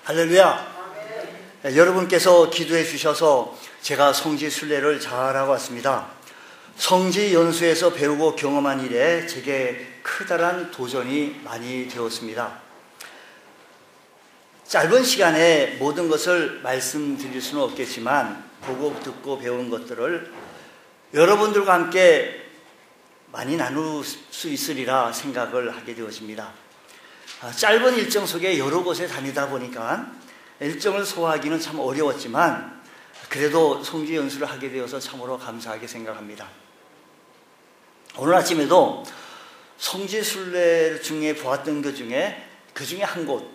할렐루야. 여러분께서 기도해 주셔서 제가 성지 순례를 잘하고 왔습니다. 성지 연수에서 배우고 경험한 일에 제게 크다란 도전이 많이 되었습니다. 짧은 시간에 모든 것을 말씀드릴 수는 없겠지만 보고 듣고 배운 것들을 여러분들과 함께 많이 나눌 수 있으리라 생각을 하게 되었습니다. 짧은 일정 속에 여러 곳에 다니다 보니까 일정을 소화하기는 참 어려웠지만 그래도 성지 연수를 하게 되어서 참으로 감사하게 생각합니다. 오늘 아침에도 성지 순례 중에 보았던 것 중에 그 중에 한 곳,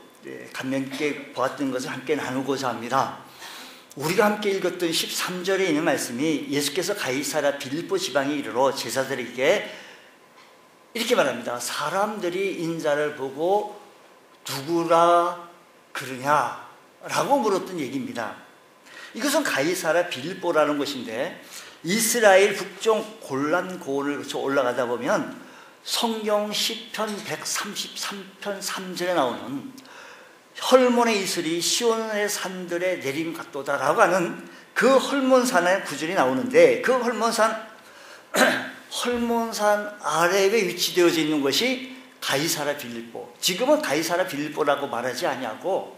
감명 깊게 보았던 것을 함께 나누고자 합니다. 우리가 함께 읽었던 13절에 있는 말씀이 예수께서 가이사랴 빌립보 지방에 이르러 제자들에게 이렇게 말합니다. 사람들이 인자를 보고 누구라 그러냐? 라고 물었던 얘기입니다. 이것은 가이사랴 빌립보라는 곳인데 이스라엘 북쪽 골란 고원을 거쳐 올라가다 보면 성경 시편 133편 3절에 나오는 헐몬의 이슬이 시온의 산들에 내림 같도다라고 하는 그 헐몬산의 구절이 나오는데 그 헐몬산 아래에 위치되어져 있는 것이 가이사랴 빌립보. 지금은 가이사랴 빌립보라고 말하지 아니하고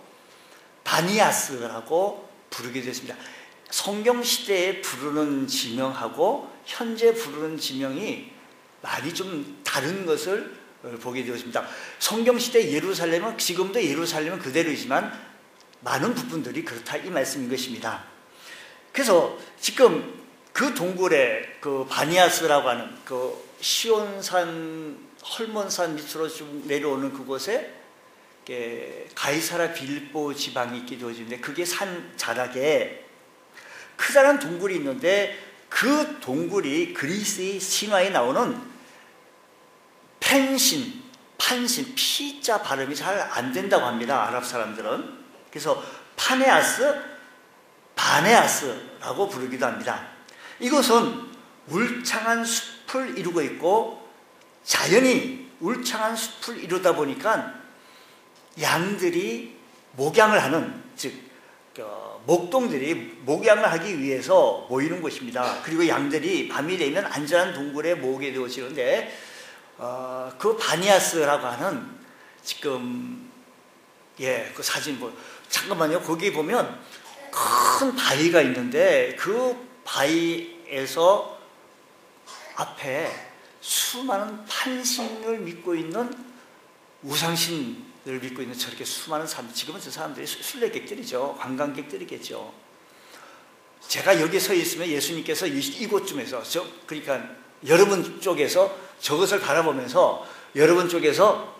바니아스라고 부르게 됐습니다. 성경 시대에 부르는 지명하고 현재 부르는 지명이 많이 좀 다른 것을 보게 되었습니다. 성경 시대 예루살렘은 지금도 예루살렘은 그대로이지만 많은 부분들이 그렇다 이 말씀인 것입니다. 그래서 지금 그 동굴에 그 바니아스라고 하는 그 시온산 헐몬산 밑으로 좀 내려오는 그곳에 가이사랴 빌립보 지방이 있게 되어지는데 그게 산 자락에 크다란 동굴이 있는데 그 동굴이 그리스의 신화에 나오는 판신, 피자 발음이 잘 안 된다고 합니다. 아랍 사람들은. 그래서 바네아스라고 부르기도 합니다. 이것은 울창한 숲을 이루고 있고 자연이 울창한 숲을 이루다 보니까 양들이 목양을 하는, 즉 목동들이 목양을 하기 위해서 모이는 곳입니다. 그리고 양들이 밤이 되면 안전한 동굴에 모으게 되어지는데 그 바니아스라고 하는 지금 그 사진 잠깐만요. 거기 보면 큰 바위가 있는데 그 바위에서 앞에 수많은 판신을 믿고 있는 우상신을 믿고 있는 저렇게 수많은 사람들, 지금은 저 사람들이 순례객들이죠. 관광객들이겠죠. 제가 여기 서 있으면 예수님께서 이곳쯤에서 그러니까 여러분 쪽에서 저것을 바라보면서 여러분 쪽에서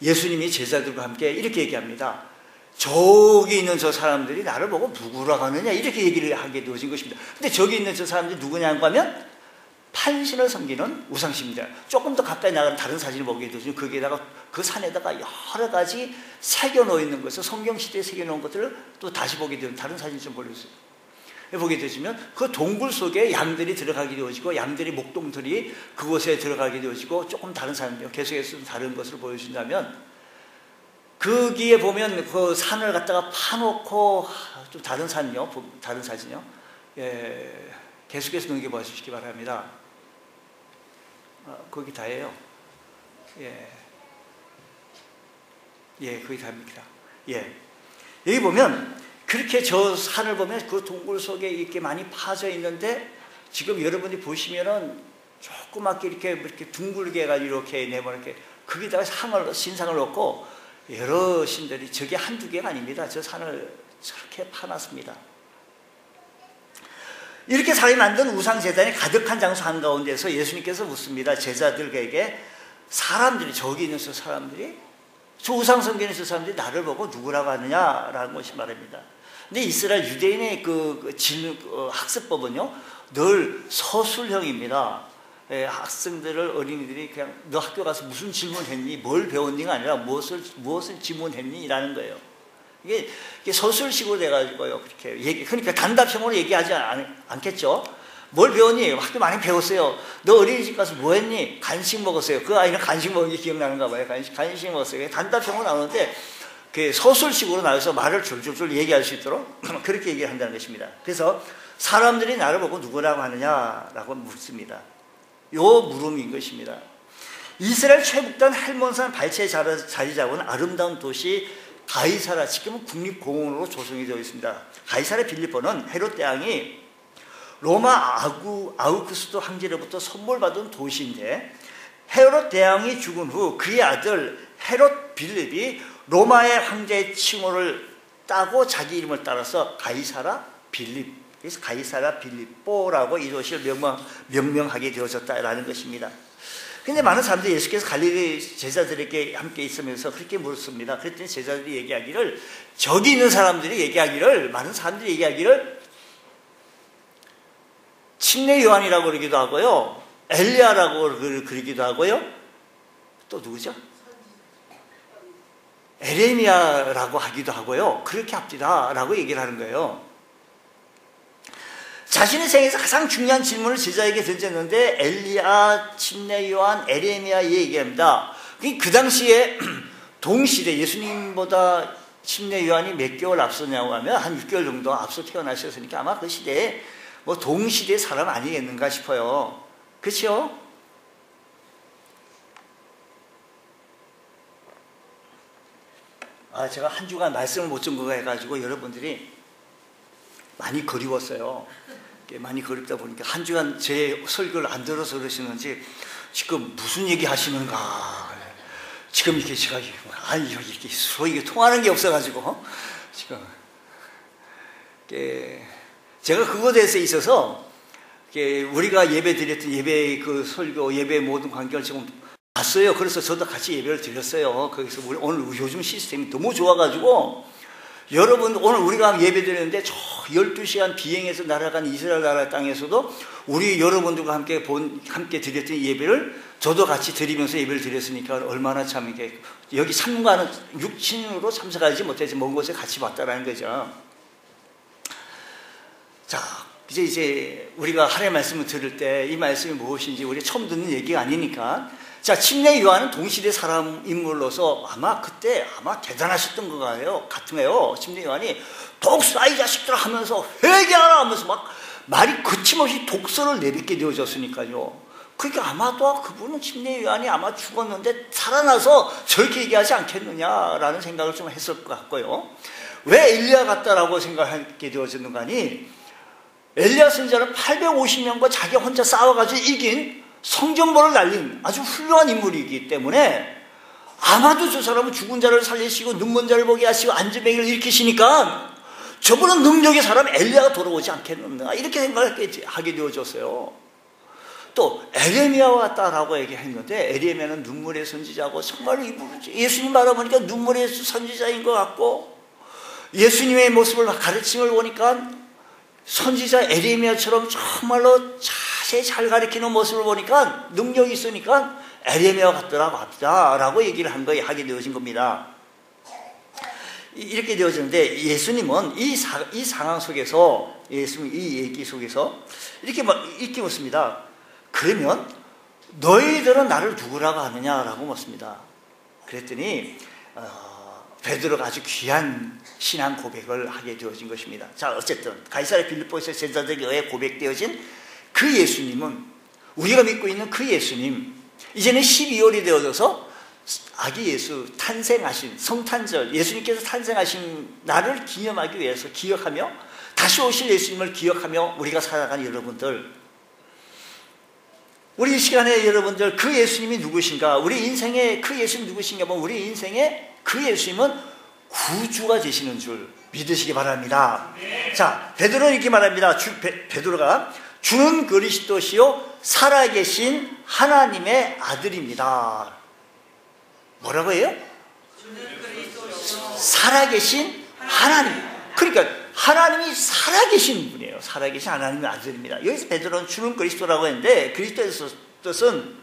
예수님이 제자들과 함께 이렇게 얘기합니다. 저기 있는 저 사람들이 나를 보고 누구라고 하느냐 이렇게 얘기를 하게 되어진 것입니다. 근데 저기 있는 저 사람들이 누구냐고 하면 판신을 섬기는 우상신입니다. 조금 더 가까이 나가는 다른 사진을 보게 되죠. 거기에다가 그 산에다가 여러 가지 새겨놓여 있는 것을 성경 시대에 새겨놓은 것들을 또 다시 보게 되는 다른 사진 좀 보여주세요. 보게 되시면 그 동굴 속에 양들이 들어가게 되어지고 양들이 목동들이 그곳에 들어가게 되어지고 조금 다른 사람들 계속해서 다른 것을 보여준다면 거기에 보면 그 산을 갖다가 파놓고 좀 다른 산요, 다른 사진요. 계속해서 넘겨 보시기 바랍니다. 거기 다예요. 거기 다입니다. 여기 보면 그렇게 저 산을 보면 그 동굴 속에 이렇게 많이 파져 있는데 지금 여러분이 보시면은 조그맣게 이렇게 둥글게 해가지고 이렇게 네모나게 거기다가 신상을 놓고 여러 신들이 저게 한두 개가 아닙니다. 저 산을 저렇게 파놨습니다. 이렇게 사람이 만든 우상제단이 가득한 장소 한가운데서 예수님께서 묻습니다. 제자들에게 사람들이 저기 있는 저 사람들이 저 우상 섬기는 저 사람들이 나를 보고 누구라고 하느냐라는 것이 말입니다. 근데 이스라엘 유대인의 학습법은요 늘 서술형입니다. 학생들을 어린이들이 그냥 너 학교 가서 무슨 질문했니, 뭘 배웠니가 아니라 무엇을 질문했니 라는 거예요. 이게 서술식으로 돼가지고요 그렇게 그러니까 단답형으로 얘기하지 않겠죠. 뭘 배웠니? 학교 많이 배웠어요. 너 어린이집 가서 뭐 했니? 간식 먹었어요. 그 아이는 간식 먹은 게 기억나는가 봐요. 간식 먹었어요. 단답형으로 나오는데 그 서술식으로 나와서 말을 줄줄줄 얘기할 수 있도록 그렇게 얘기를 한다는 것입니다. 그래서 사람들이 나를 보고 누구라고 하느냐라고 묻습니다. 요 물음인 것입니다. 이스라엘 최북단 헬몬산 발치에 자리 잡은 아름다운 도시 가이사라, 지금은 국립공원으로 조성이 되어 있습니다. 가이사라 빌립보는 헤롯 대왕이 로마 아우구스도 황제로부터 선물 받은 도시인데, 헤롯 대왕이 죽은 후 그의 아들 헤롯 빌립이 로마의 황제의 칭호를 따고 자기 이름을 따라서 가이사라 빌립, 그래서 가이사라 빌립보라고 이 도시를 명명하게 되어졌다라는 것입니다. 근데 많은 사람들이 예수께서 갈릴리 제자들에게 함께 있으면서 그렇게 물었습니다. 그랬더니 제자들이 얘기하기를, 저기 있는 사람들이 얘기하기를, 많은 사람들이 얘기하기를 침례 요한이라고 그러기도 하고요, 엘리야라고 그러기도 하고요, 또 누구죠? 에레미야라고 하기도 하고요, 그렇게 합디다 라고 얘기를 하는 거예요. 자신의 생에서 가장 중요한 질문을 제자에게 던졌는데 엘리야, 침례 요한, 에레미야 얘기합니다. 그 당시에 동시대, 예수님보다 침례 요한이 몇 개월 앞서냐고 하면 한 6개월 정도 앞서 태어나셨으니까 아마 그 시대에 뭐 동시대 사람 아니겠는가 싶어요. 그렇죠? 제가 한 주간 말씀을 못 준 거가 해가지고 여러분들이 많이 그리웠어요. 많이 그립다 보니까 한 주간 제 설교를 안 들어서 그러시는지 지금 무슨 얘기 하시는가, 지금 이렇게 제가 이렇게 서로 이게 통하는 게 없어가지고 지금 제가 그거에 대해서 있어서 우리가 예배 드렸던 예배 그 설교 예배 모든 관계를 지금 봤어요. 그래서 저도 같이 예배를 드렸어요. 거기서 오늘 요즘 시스템이 너무 좋아가지고 여러분, 오늘 우리가 예배 드렸는데 저 12시간 비행해서 날아간 이스라엘 나라 땅에서도 우리 여러분들과 함께 드렸던 예배를 저도 같이 드리면서 예배를 드렸으니까 얼마나 참 이게, 여기 참가는 육신으로 참석하지 못해서 먼 곳에 같이 봤다라는 거죠. 자, 이제 우리가 하나님의 말씀을 들을 때 이 말씀이 무엇인지 우리가 처음 듣는 얘기가 아니니까, 자, 침례 요한은 동시대 사람 인물로서 아마 그때 대단하셨던 것 같아요. 침례 요한이 독사 이 자식들 하면서 회개하라 하면서 막 말이 거침없이 독서를 내뱉게 되어졌으니까요. 그러니까 아마도 그분은 침례 요한이 아마 죽었는데 살아나서 저렇게 얘기하지 않겠느냐라는 생각을 좀 했을 것 같고요. 왜 엘리야 같다라고 생각하게 되어졌는가 하니, 엘리야 선지자는 850명과 자기 혼자 싸워가지고 이긴 성전벌을 날린 아주 훌륭한 인물이기 때문에 아마도 저 사람은 죽은 자를 살리시고 눈먼 자를 보게 하시고 안전뱅이를 일으키시니까 저분은 능력의 사람 엘리야가 돌아오지 않겠는가, 이렇게 생각하게 되어졌어요. 또 에레미야와 같다라고 얘기했는데, 에레미야는 눈물의 선지자고 정말 예수님 바라보니까 눈물의 선지자인 것 같고, 예수님의 모습을 가르침을 보니까 선지자 에레미야처럼 정말로 자세히 잘 가르치는 모습을 보니까 능력이 있으니까 에레미야 같더라고 합시다라고 얘기를 하게 되어진 겁니다. 이렇게 되어지는데, 예수님은 이 상황 속에서, 예수님 이 얘기 속에서 이렇게 묻습니다. 그러면 너희들은 나를 누구라고 하느냐라고 묻습니다. 그랬더니 베드로가 아주 귀한 신앙 고백을 하게 되어진 것입니다. 자, 어쨌든 가이사랴 빌립보에서 제자들에게 의해 고백되어진 그 예수님은, 우리가 믿고 있는 그 예수님, 이제는 12월이 되어져서 아기 예수 탄생하신 성탄절, 예수님께서 탄생하신 날을 기념하기 위해서 기억하며 다시 오실 예수님을 기억하며 우리가 살아가는 여러분들, 우리 시간에 여러분들 그 예수님이 누구신가, 우리 인생의 그 예수님 누구신가 보면 우리 인생의 그 예수님은 구주가 되시는 줄 믿으시기 바랍니다. 자, 베드로는 이렇게 말합니다. 베드로가 주는 그리스도시요 살아계신 하나님의 아들입니다. 뭐라고 해요? 살아계신 하나님. 그러니까 하나님이 살아계신 분이에요. 살아계신 하나님의 아들입니다. 여기서 베드로는 주는 그리스도라고 했는데, 그리스도의 뜻은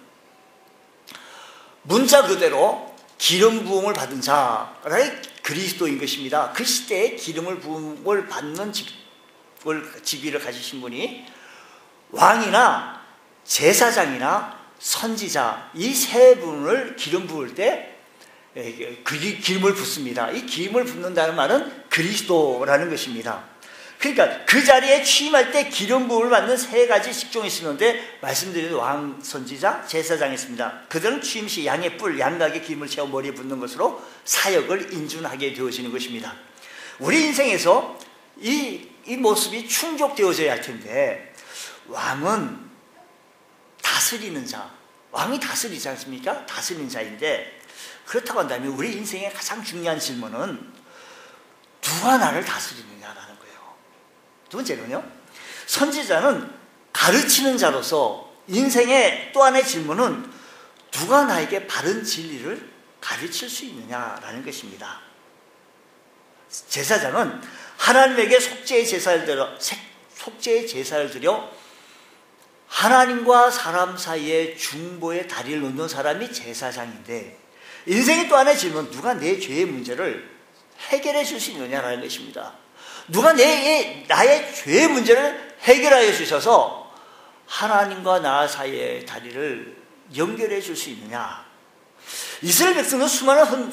문자 그대로 기름 부음을 받은 자라의 그리스도인 것입니다. 그 시대에 기름을 부음을 받는 직위를 가지신 분이 왕이나 제사장이나 선지자, 이 세 분을 기름 부을 때 기름을 붓습니다. 이 기름을 붓는다는 말은 그리스도라는 것입니다. 그러니까 그 자리에 취임할 때 기름 부음을 받는 세 가지 직종이 있었는데, 말씀드린 왕, 선지자, 제사장이 있습니다. 그들은 취임 시 양의 뿔, 양각의 기름을 채워 머리에 붓는 것으로 사역을 인준하게 되어지는 것입니다. 우리 인생에서 이 모습이 충족되어져야 할 텐데, 왕은 다스리는 자, 왕이 다스리지 않습니까? 다스리는 자인데, 그렇다고 한다면 우리 인생의 가장 중요한 질문은 누가 나를 다스리느냐라는 거예요. 두 번째는요, 선지자는 가르치는 자로서 인생의 또 하나의 질문은 누가 나에게 바른 진리를 가르칠 수 있느냐라는 것입니다. 제사장은 하나님에게 속죄의 제사를 드려 하나님과 사람 사이에 중보의 다리를 놓는 사람이 제사장인데, 인생의 또 하나의 질문은 누가 내 죄의 문제를 해결해 줄 수 있느냐라는 것입니다. 누가 나의 죄의 문제를 해결하여 주셔서 하나님과 나 사이의 다리를 연결해 줄 수 있느냐. 이스라엘 백성은 수많은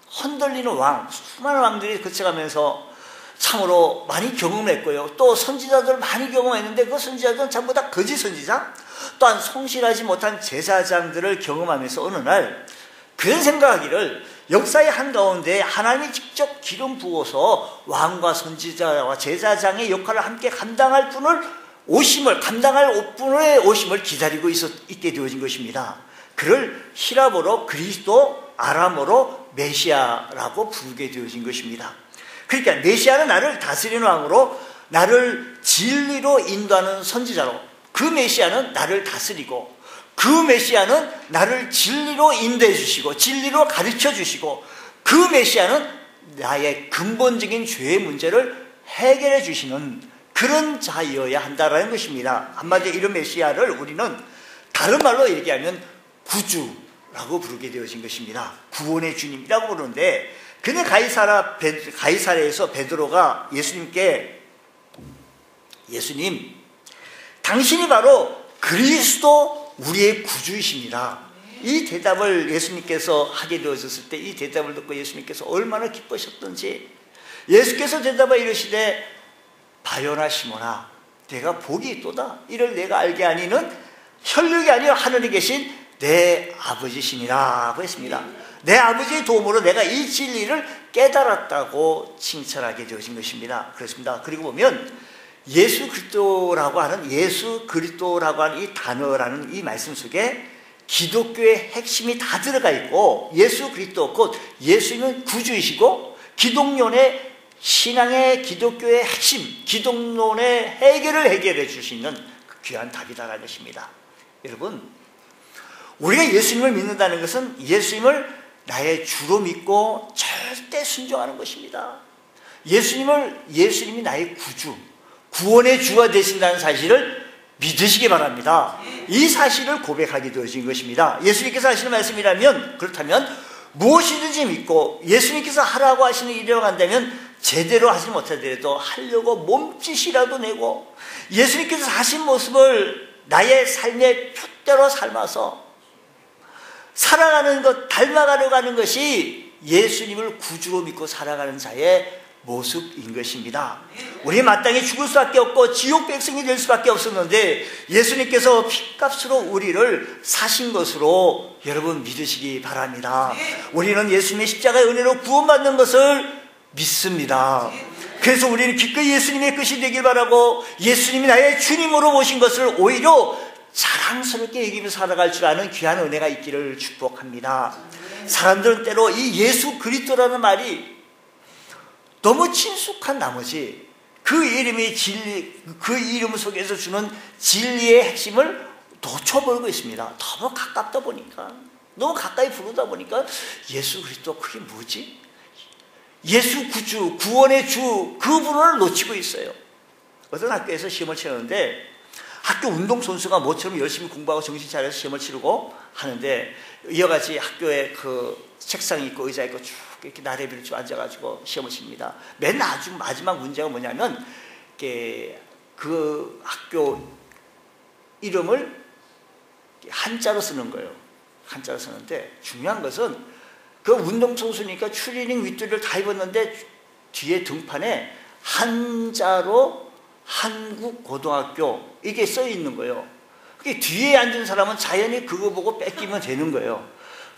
흔들리는 수많은 왕들이 거쳐가면서 참으로 많이 경험했고요. 또 선지자들 많이 경험했는데, 그 선지자들은 전부 다 거짓 선지자, 또한 성실하지 못한 제사장들을 경험하면서 어느 날 그런 생각하기를, 역사의 한가운데 하나님이 직접 기름 부어서 왕과 선지자와 제사장의 역할을 함께 감당할 분의 오심을 기다리고 있게 되어진 것입니다. 그를 히라보로 그리스도, 아람어로 메시아라고 부르게 되어진 것입니다. 그러니까 메시아는 나를 다스리는 왕으로, 나를 진리로 인도하는 선지자로, 그 메시아는 나를 다스리고, 그 메시아는 나를 진리로 인도해 주시고 진리로 가르쳐 주시고, 그 메시아는 나의 근본적인 죄의 문제를 해결해 주시는 그런 자이어야 한다라는 것입니다. 한마디로 이런 메시아를 우리는 다른 말로 얘기하면 구주라고 부르게 되어진 것입니다. 구원의 주님이라고 부르는데, 그는 가이사랴에서 베드로가 예수님, 당신이 바로 그리스도 우리의 구주이십니다. 이 대답을 예수님께서 하게 되어졌을 때, 이 대답을 듣고 예수님께서 얼마나 기뻐하셨던지, 예수께서 대답하여 이르시되 바요나 시몬아, 내가 복이 있도다. 이를 내가 알게 하니는 혈육이 아니라 하늘에 계신 내 아버지시니라고 했습니다. 내 아버지의 도움으로 내가 이 진리를 깨달았다고 칭찬하게 되어진 것입니다. 그렇습니다. 그리고 보면 예수 그리스도라고 하는 이 단어라는 이 말씀 속에 기독교의 핵심이 다 들어가 있고, 예수 그리스도 곧 예수님은 구주이시고, 기독론의 신앙의 기독교의 핵심, 기독론의 해결을 해결해 줄 수 있는 그 귀한 답이다라는 것입니다. 여러분, 우리가 예수님을 믿는다는 것은 예수님을 나의 주로 믿고 절대 순종하는 것입니다. 예수님이 나의 구주, 구원의 주가 되신다는 사실을 믿으시기 바랍니다. 이 사실을 고백하게 되어진 것입니다. 예수님께서 하시는 말씀이라면, 그렇다면 무엇이든지 믿고 예수님께서 하라고 하시는 일이라고 한다면 제대로 하지 못하더라도 하려고 몸짓이라도 내고, 예수님께서 하신 모습을 나의 삶의 표대로 삶아서 살아가는 것, 닮아가려고 하는 것이 예수님을 구주로 믿고 살아가는 자의 모습인 것입니다. 우리 마땅히 죽을 수밖에 없고 지옥 백성이 될 수밖에 없었는데, 예수님께서 핏값으로 우리를 사신 것으로 여러분 믿으시기 바랍니다. 우리는 예수님의 십자가의 은혜로 구원받는 것을 믿습니다. 그래서 우리는 기꺼이 예수님의 것이 되길 바라고, 예수님이 나의 주님으로 모신 것을 오히려 자랑스럽게 여기면서 살아갈 줄 아는 귀한 은혜가 있기를 축복합니다. 사람들은 때로 이 예수 그리스도라는 말이 너무 친숙한 나머지 그 이름 속에서 주는 진리의 핵심을 놓쳐버리고 있습니다. 너무 가깝다 보니까, 너무 가까이 부르다 보니까 예수 그리스도 그게 뭐지? 예수 구주, 구원의 주, 그 분을 놓치고 있어요. 어떤 학교에서 시험을 치렀는데, 학교 운동선수가 모처럼 열심히 공부하고 정신 차려서 시험을 치르고 하는데, 이어같이 학교에 그 책상이 있고 의자 있고 쭉 이렇게 나래비를 쭉 앉아가지고 시험을 칩니다. 맨 마지막 문제가 뭐냐면, 그 학교 이름을 한자로 쓰는 거예요. 한자를 쓰는데 중요한 것은 그 운동선수니까 추리닝 윗도리를 다 입었는데 뒤에 등판에 한자로 한국고등학교 이게 써 있는 거예요. 그게 뒤에 앉은 사람은 자연히 그거 보고 뺏기면 되는 거예요.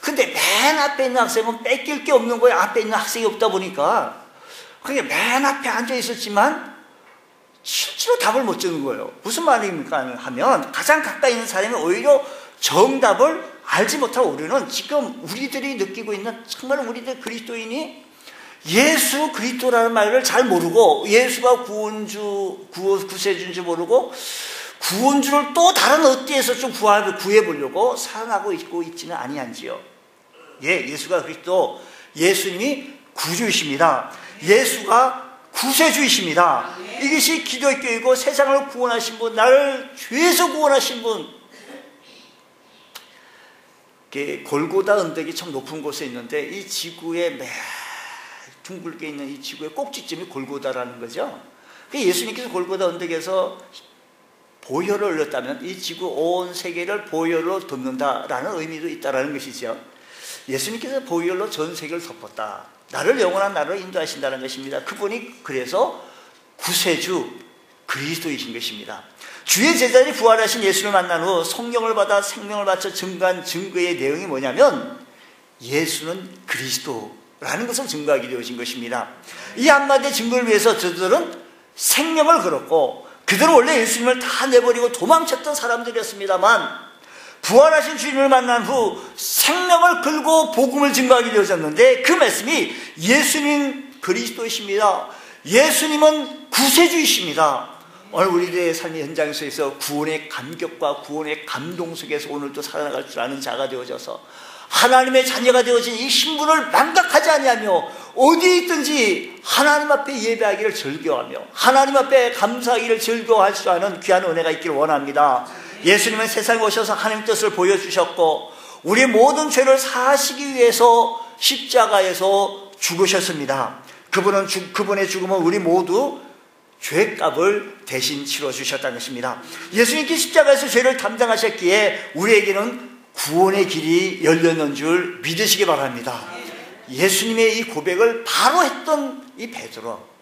근데 맨 앞에 있는 학생은 뺏길 게 없는 거예요. 앞에 있는 학생이 없다 보니까. 그게 맨 앞에 앉아 있었지만 실제로 답을 못 주는 거예요. 무슨 말입니까 하면 가장 가까이 있는 사람이 오히려 정답을 알지 못하고 우리는 지금 우리들이 느끼고 있는 정말 우리들 그리스도인이 예수 그리스도라는 말을 잘 모르고 예수가 구세주인 줄 모르고 구원주를 또 다른 어디에서 좀 구해보려고 살아나고 있지는 아니한지요. 예, 예수가 그리스도, 예수님이 구주이십니다. 예수가 구세주이십니다. 이것이 기도의 교회이고 세상을 구원하신 분, 나를 죄에서 구원하신 분. 골고다 언덕이 참 높은 곳에 있는데 이 지구의 둥글게 있는 이 지구의 꼭지점이 골고다라는 거죠. 예수님께서 골고다 언덕에서 보혈을 흘렸다면 이 지구 온 세계를 보혈로 덮는다라는 의미도 있다라는 것이죠. 예수님께서 보혈로 전 세계를 덮었다. 나를 영원한 나라로 인도하신다는 것입니다. 그분이 그래서 구세주 그리스도이신 것입니다. 주의 제자들이 부활하신 예수를 만난 후 성령을 받아 생명을 바쳐 증거한 증거의 내용이 뭐냐면 예수는 그리스도라는 것을 증거하게 되어진 것입니다. 이 한마디의 증거를 위해서 저들은 생명을 걸었고 그들은 원래 예수님을 다 내버리고 도망쳤던 사람들이었습니다만 부활하신 주님을 만난 후 생명을 걸고 복음을 증거하게 되어졌는데 그 말씀이 예수님 그리스도이십니다. 예수님은 구세주이십니다. 오늘 우리들의 삶의 현장에서 구원의 감격과 구원의 감동 속에서 오늘도 살아나갈 줄 아는 자가 되어져서 하나님의 자녀가 되어진 이 신분을 망각하지 아니하며 어디에 있든지 하나님 앞에 예배하기를 즐겨하며 하나님 앞에 감사하기를 즐거워할 수 있는 귀한 은혜가 있기를 원합니다. 예수님은 세상에 오셔서 하나님 뜻을 보여주셨고 우리 모든 죄를 사하시기 위해서 십자가에서 죽으셨습니다. 그분의 죽음은 우리 모두 죄값을 대신 치러주셨다는 것입니다. 예수님께 십자가에서 죄를 담당하셨기에 우리에게는 구원의 길이 열렸는 줄 믿으시기 바랍니다. 예수님의 이 고백을 바로 했던 이 베드로,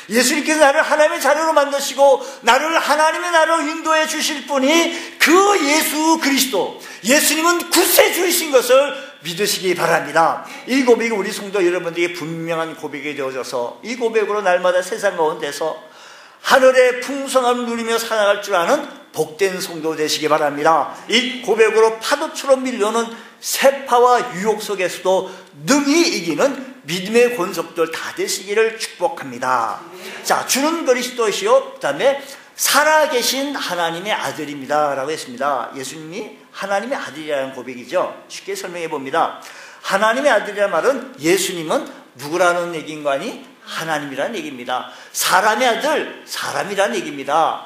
예수님께서 나를 하나님의 자녀로 만드시고 나를 하나님의 나라로 인도해 주실 분이 그 예수 그리스도, 예수님은 구세주이신 것을 믿으시기 바랍니다. 이 고백이 우리 성도 여러분들에게 분명한 고백이 되어져서 이 고백으로 날마다 세상 가운데서 하늘의 풍성함을 누리며 살아갈 줄 아는 복된 성도 되시기 바랍니다. 이 고백으로 파도처럼 밀려오는 세파와 유혹 속에서도 능히 이기는 믿음의 권속들 다 되시기를 축복합니다. 자, 주는 그리스도시요 그 다음에 살아계신 하나님의 아들입니다 라고 했습니다. 예수님이 하나님의 아들이라는 고백이죠. 쉽게 설명해 봅니다. 하나님의 아들이라는 말은 예수님은 누구라는 얘기인가 하니 하나님이라는 얘기입니다. 사람의 아들, 사람이라는 얘기입니다.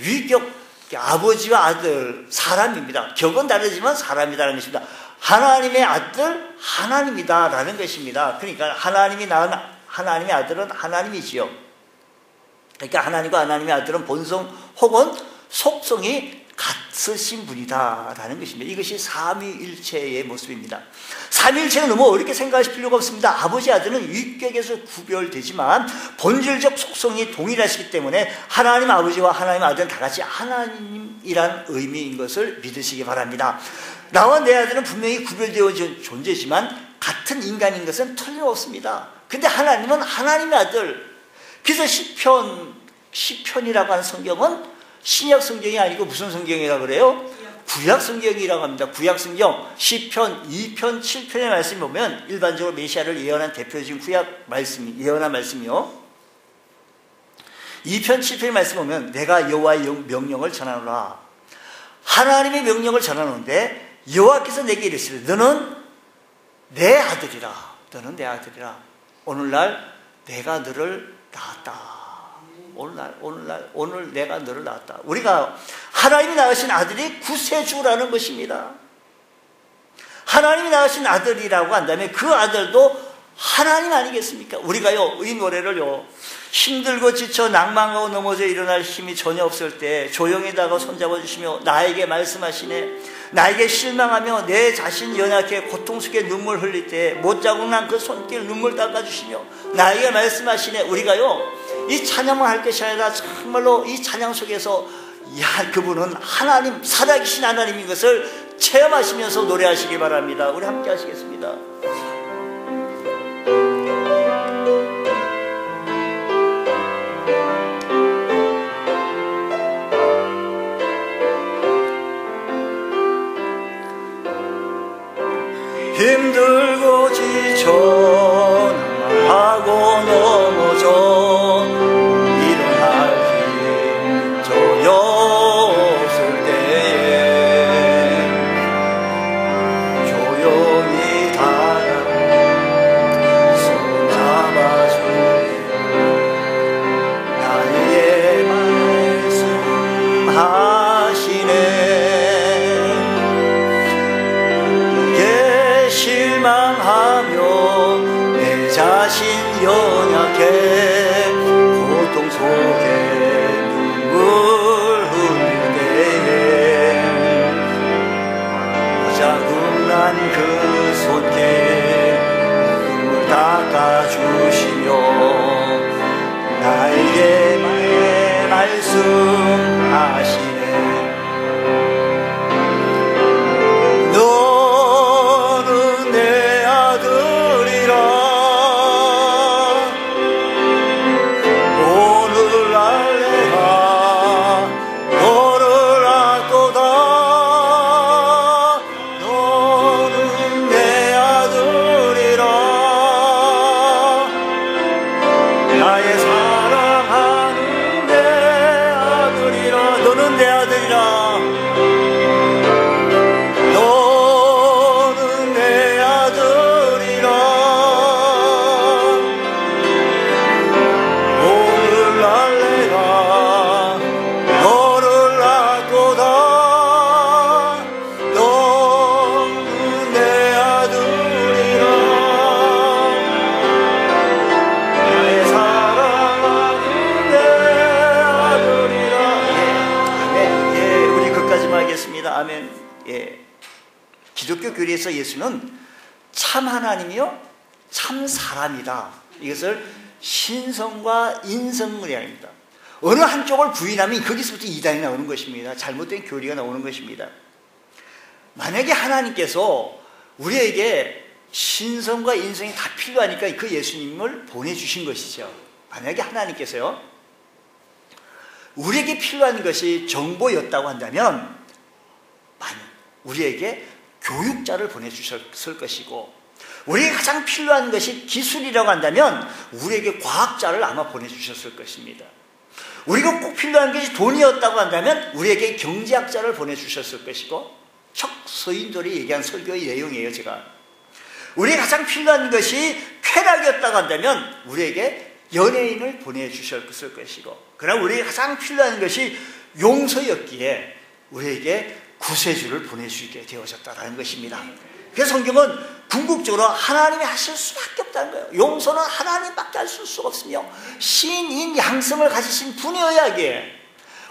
위격, 아버지와 아들, 사람입니다. 격은 다르지만 사람이라는 것입니다. 하나님의 아들, 하나님이다라는 것입니다. 그러니까 하나님이 낳은 하나님의 아들은 하나님이지요. 그러니까 하나님과 하나님의 아들은 본성 혹은 속성이 같으신 분이다라는 것입니다. 이것이 삼위일체의 모습입니다. 삼위일체는 너무 어렵게 생각하실 필요가 없습니다. 아버지 아들은 위격에서 구별되지만 본질적 속성이 동일하시기 때문에 하나님 아버지와 하나님 아들은 다 같이 하나님이란 의미인 것을 믿으시기 바랍니다. 나와 내 아들은 분명히 구별되어 존재지만 같은 인간인 것은 틀림없습니다. 근데 하나님은 하나님의 아들. 그래서 시편이라고 하는 성경은 신약 성경이 아니고 무슨 성경이라고 그래요? 구약 성경이라고 합니다. 구약 성경 시편 2편 7편의 말씀을 보면 일반적으로 메시아를 예언한 대표적인 구약 말씀이 예언한 말씀이요. 2편 7편의 말씀 보면 내가 여호와의 명령을 전하노라. 하나님의 명령을 전하는데 여호와께서 내게 이르시되 너는 내 아들이라. 너는 내 아들이라. 오늘날 내가 너를 낳았다. 오늘 내가 너를 낳았다. 우리가 하나님이 낳으신 아들이 구세주라는 것입니다. 하나님이 낳으신 아들이라고 한다면 그 아들도 하나님 아니겠습니까? 우리가요, 이 노래를요, 힘들고 지쳐 낭망하고 넘어져 일어날 힘이 전혀 없을 때 조용히다가 손잡아 주시며 나에게 말씀하시네. 나에게 실망하며 내 자신 연약해 고통 속에 눈물 흘릴 때 못자국 난 그 손길 눈물 닦아주시며 나에게 말씀하시네. 우리가요, 이 찬양만 할 것이 아니라 정말로 이 찬양 속에서 그분은 하나님, 살아계신 하나님인 것을 체험하시면서 노래하시기 바랍니다. 우리 함께 하시겠습니다. 힘들고 지쳐 낭망하고 넘어져 일어날 힘 전혀 없을 때에 조용히 다가가 손 잡아주고 나에게 말씀하시네. 실망하며 내 자신 연약해 고통 속에 눈물 흘릴 때에 자국 난 그 손길 눈물 닦아주시며 나에게 말씀하시네. 기독교 교리에서 예수는 참 하나님이요 참 사람이다. 이것을 신성과 인성이라 합니다. 어느 한쪽을 부인하면 거기서부터 이단이 나오는 것입니다. 잘못된 교리가 나오는 것입니다. 만약에 하나님께서 우리에게 신성과 인성이 다 필요하니까 그 예수님을 보내주신 것이죠. 만약에 하나님께서요 우리에게 필요한 것이 정보였다고 한다면 우리에게 교육자를 보내주셨을 것이고, 우리에게 가장 필요한 것이 기술이라고 한다면 우리에게 과학자를 아마 보내주셨을 것입니다. 우리가 꼭 필요한 것이 돈이었다고 한다면 우리에게 경제학자를 보내주셨을 것이고, 서인들이 얘기한 설교의 내용이에요. 제가 우리에게 가장 필요한 것이 쾌락이었다고 한다면 우리에게 연예인을 보내주셨을 것이고, 그러나 우리에게 가장 필요한 것이 용서였기에 우리에게 구세주를 보내주게 되어졌다는 것입니다. 그래서 성경은 궁극적으로 하나님이 하실 수밖에 없다는 거예요. 용서는 하나님밖에 하실 수가 없으며 신인 양성을 가지신 분이어야기에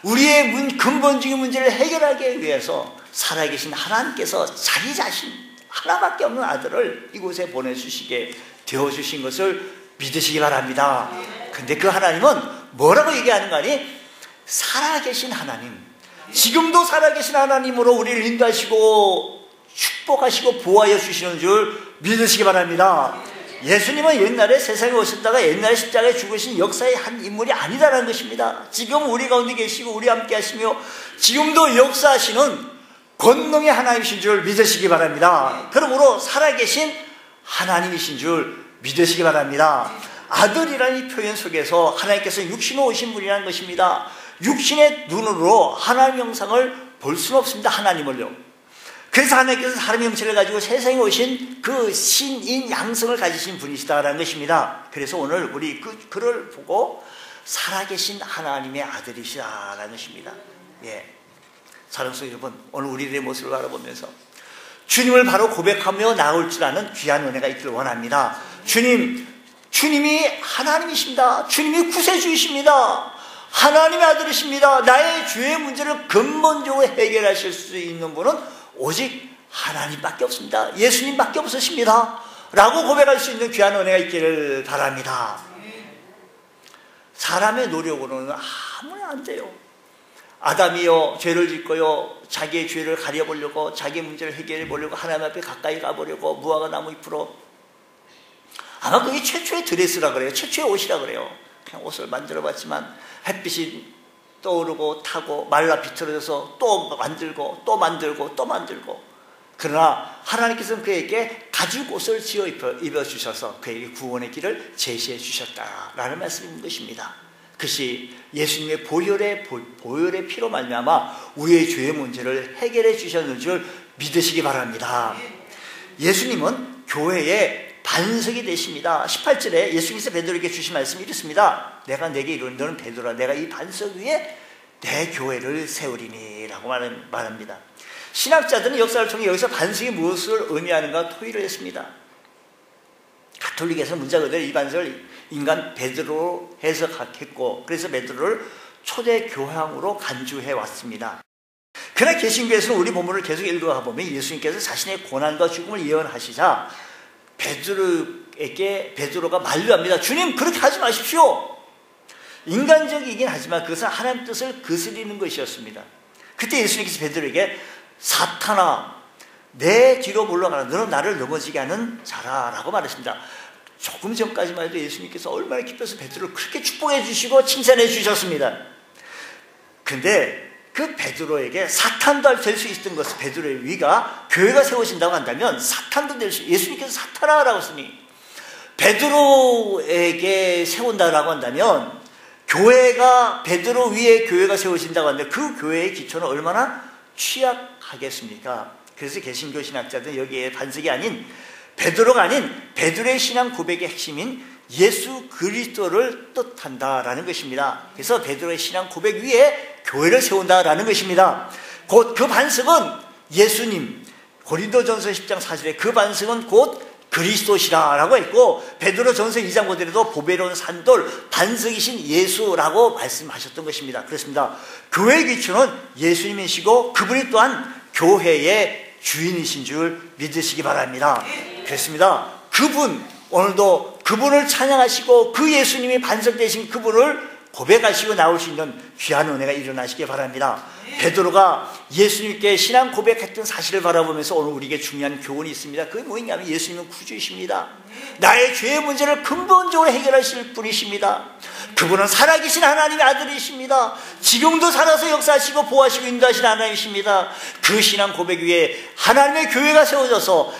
우리의 근본적인 문제를 해결하기 위해서 살아계신 하나님께서 자기 자신 하나밖에 없는 아들을 이곳에 보내주시게 되어주신 것을 믿으시기 바랍니다. 근데 그 하나님은 뭐라고 얘기하는가 하니 살아계신 하나님, 지금도 살아계신 하나님으로 우리를 인도하시고 축복하시고 보호하여 주시는 줄 믿으시기 바랍니다. 예수님은 옛날에 세상에 오셨다가 옛날에 십자가에 죽으신 역사의 한 인물이 아니다라는 것입니다. 지금 우리 가운데 계시고 우리 함께 하시며 지금도 역사하시는 권능의 하나님이신 줄 믿으시기 바랍니다. 그러므로 살아계신 하나님이신 줄 믿으시기 바랍니다. 아들이라는 이 표현 속에서 하나님께서 육신으로 오신 분이라는 것입니다. 육신의 눈으로 하나님 형상을 볼 수는 없습니다. 하나님을요. 그래서 하나님께서 사람의 형체를 가지고 세상에 오신 그 신인 양성을 가지신 분이시다라는 것입니다. 그래서 오늘 우리 그를 보고 살아계신 하나님의 아들이시다라는 것입니다. 예, 사랑하는 여러분, 오늘 우리들의 모습을 바라보면서 주님을 바로 고백하며 나올 줄 아는 귀한 은혜가 있기를 원합니다. 주님이 하나님이십니다. 주님이 구세주이십니다. 하나님의 아들이십니다. 나의 죄의 문제를 근본적으로 해결하실 수 있는 분은 오직 하나님밖에 없습니다. 예수님밖에 없으십니다. 라고 고백할 수 있는 귀한 은혜가 있기를 바랍니다. 사람의 노력으로는 아무나 안 돼요. 아담이요, 죄를 짓고요, 자기의 죄를 가려보려고, 자기의 문제를 해결해 보려고, 하나님 앞에 가까이 가보려고, 무화과 나무 잎으로. 아마 그게 최초의 드레스라 그래요. 최초의 옷이라 그래요. 그냥 옷을 만들어 봤지만, 햇빛이 떠오르고 타고 말라 비틀어져서 또 만들고 또 만들고 또 만들고. 그러나 하나님께서는 그에게 가죽 옷을 지어 입어주셔서 그에게 구원의 길을 제시해 주셨다라는 말씀인 것입니다. 그것이 예수님의 보혈의 피로 말미암아 우리의 죄의 문제를 해결해 주셨는 줄 믿으시기 바랍니다. 예수님은 교회의 반석이 되십니다. 18절에 예수님께서 베드로에게 주신 말씀이 이렇습니다. 내가 내게 이르는 너는 베드로라. 내가 이 반석 위에 내 교회를 세우리니 라고 말합니다. 신학자들은 역사를 통해 여기서 반석이 무엇을 의미하는가 토의를 했습니다. 가톨릭에서 문자 그대로 이 반석을 인간 베드로로 해석했고, 그래서 베드로를 초대 교황으로 간주해 왔습니다. 그러나 개신교에서는 우리 본문을 계속 읽어가 보면 예수님께서 자신의 고난과 죽음을 예언하시자 베드로가 만류합니다. 주님, 그렇게 하지 마십시오. 인간적이긴 하지만 그것은 하나님 뜻을 거스리는 것이었습니다. 그때 예수님께서 베드로에게 사탄아, 내 뒤로 물러가라. 너는 나를 넘어지게 하는 자라 라고 말했습니다. 조금 전까지만 해도 예수님께서 얼마나 기뻐서 베드로를 그렇게 축복해 주시고 칭찬해 주셨습니다. 근데 그 베드로에게 사탄도 될 수 있던 것은, 베드로의 위가 교회가 세워진다고 한다면 사탄도 될 수, 예수님께서 사탄아라고 했으니 베드로에게 세운다라고 한다면, 교회가 베드로 위에 교회가 세워진다고 하는데 그 교회의 기초는 얼마나 취약하겠습니까? 그래서 개신교 신학자들은 여기에 반석이 아닌, 베드로가 아닌 베드로의 신앙 고백의 핵심인 예수 그리스도를 뜻한다라는 것입니다. 그래서 베드로의 신앙 고백 위에 교회를 세운다라는 것입니다. 곧 그 반석은 예수님, 고린도전서 10장 4절에 그 반석은 곧 그리스도시라라고 했고, 베드로전서 2장 5절에도 보배로운 산돌 반석이신 예수라고 말씀하셨던 것입니다. 그렇습니다. 교회의 기초는 예수님이시고 그분이 또한 교회의 주인이신 줄 믿으시기 바랍니다. 그렇습니다. 오늘도 그분을 찬양하시고 그 예수님이 반석 되신 그분을 고백하시고 나올 수 있는 귀한 은혜가 일어나시기 바랍니다. 베드로가 예수님께 신앙 고백했던 사실을 바라보면서 오늘 우리에게 중요한 교훈이 있습니다. 그게 뭐냐면 예수님은 구주이십니다. 나의 죄의 문제를 근본적으로 해결하실 분이십니다. 그분은 살아계신 하나님의 아들이십니다. 지금도 살아서 역사하시고 보호하시고 인도하신 하나님이십니다. 그 신앙 고백 위에 하나님의 교회가 세워져서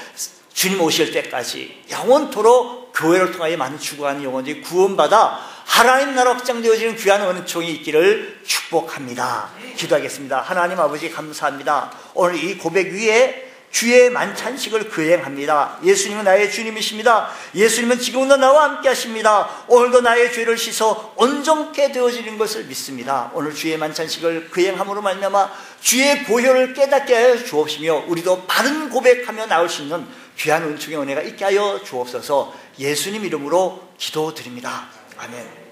주님 오실 때까지 영원토록 교회를 통하여 많은 죽어가는 영혼들이 구원받아 하나님 나라 확장되어지는 귀한 은총이 있기를 축복합니다. 기도하겠습니다. 하나님 아버지 감사합니다. 오늘 이 고백 위에 주의 만찬식을 거행합니다. 예수님은 나의 주님이십니다. 예수님은 지금도 나와 함께 하십니다. 오늘도 나의 죄를 씻어 온전케 되어지는 것을 믿습니다. 오늘 주의 만찬식을 거행함으로 말미암아 주의 보혈을 깨닫게 하여 주옵시며 우리도 바른 고백하며 나올 수 있는 귀한 은총의 은혜가 있게 하여 주옵소서. 예수님 이름으로 기도드립니다. 아멘.